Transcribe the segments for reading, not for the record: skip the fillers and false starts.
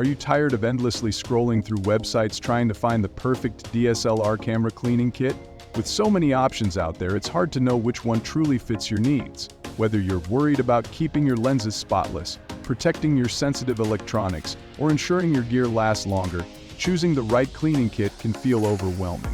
Are you tired of endlessly scrolling through websites trying to find the perfect DSLR camera cleaning kit? With so many options out there, it's hard to know which one truly fits your needs. Whether you're worried about keeping your lenses spotless, protecting your sensitive electronics, or ensuring your gear lasts longer, choosing the right cleaning kit can feel overwhelming.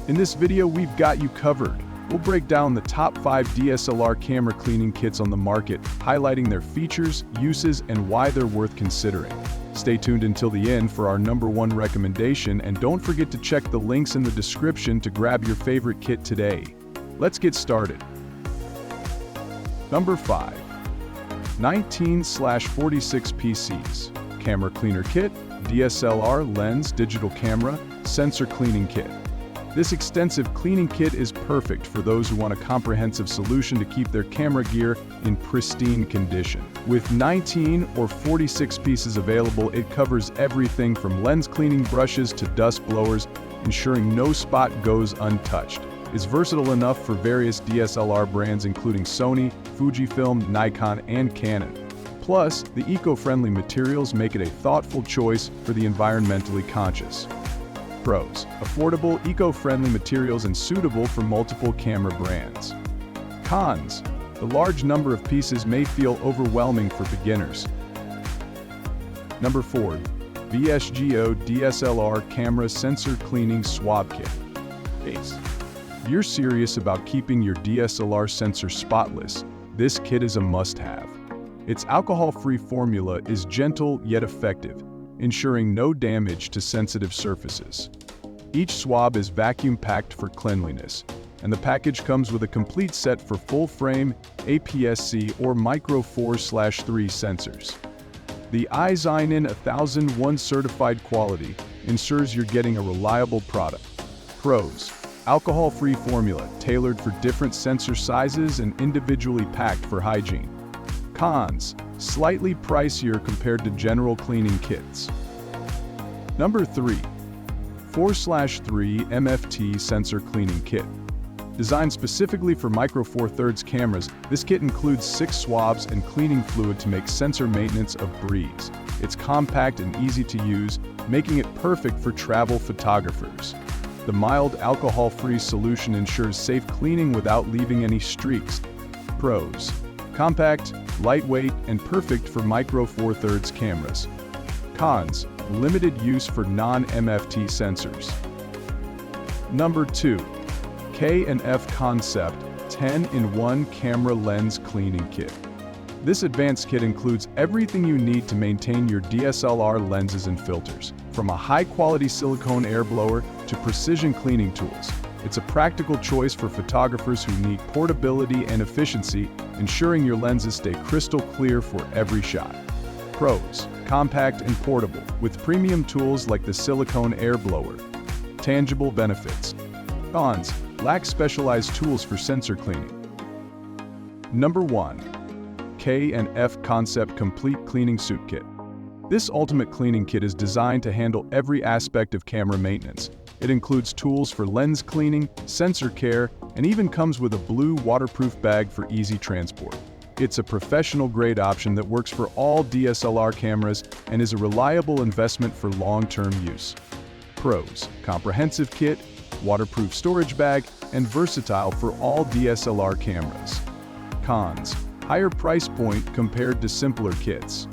In this video, we've got you covered. We'll break down the top 5 DSLR camera cleaning kits on the market, highlighting their features, uses, and why they're worth considering. Stay tuned until the end for our #1 recommendation, and don't forget to check the links in the description to grab your favorite kit today. Let's get started. Number 5. 19/46 PCs. Camera Cleaner Kit, DSLR Lens Digital Camera Sensor Cleaning Kit. This extensive cleaning kit is perfect for those who want a comprehensive solution to keep their camera gear in pristine condition. With 19 or 46 pieces available, it covers everything from lens cleaning brushes to dust blowers, ensuring no spot goes untouched. It's versatile enough for various DSLR brands including Sony, Fujifilm, Nikon, and Canon. Plus, the eco-friendly materials make it a thoughtful choice for the environmentally conscious. Pros: affordable, eco-friendly materials and suitable for multiple camera brands. Cons: the large number of pieces may feel overwhelming for beginners. Number 4. VSGO DSLR Camera Sensor Cleaning Swab Kit. If you're serious about keeping your DSLR sensor spotless, this kit is a must-have. Its alcohol-free formula is gentle yet effective, ensuring no damage to sensitive surfaces. Each swab is vacuum-packed for cleanliness, and the package comes with a complete set for full-frame, APS-C or Micro 4/3 sensors. The iSINN 1001 certified quality ensures you're getting a reliable product. Pros: alcohol-free formula tailored for different sensor sizes and individually packed for hygiene. Cons: slightly pricier compared to general cleaning kits. Number 3. 4/3 MFT Sensor Cleaning Kit. Designed specifically for Micro 4/3 cameras, this kit includes 6 swabs and cleaning fluid to make sensor maintenance a breeze. It's compact and easy to use, making it perfect for travel photographers. The mild alcohol-free solution ensures safe cleaning without leaving any streaks. Pros: compact, lightweight, and perfect for Micro 4/3 cameras. Cons: limited use for non-MFT sensors. Number 2. K&F Concept 10-in-1 Camera Lens Cleaning Kit. This advanced kit includes everything you need to maintain your DSLR lenses and filters, from a high-quality silicone air blower to precision cleaning tools. It's a practical choice for photographers who need portability and efficiency, ensuring your lenses stay crystal clear for every shot. Pros: compact and portable, with premium tools like the Silicone air blower. Tangible benefits. Cons: lack specialized tools for sensor cleaning. Number 1. K&F Concept Complete Cleaning Suit Kit. This ultimate cleaning kit is designed to handle every aspect of camera maintenance. It includes tools for lens cleaning, sensor care, and even comes with a blue waterproof bag for easy transport. It's a professional-grade option that works for all DSLR cameras and is a reliable investment for long-term use. Pros: comprehensive kit, waterproof storage bag, and versatile for all DSLR cameras. Cons: higher price point compared to simpler kits.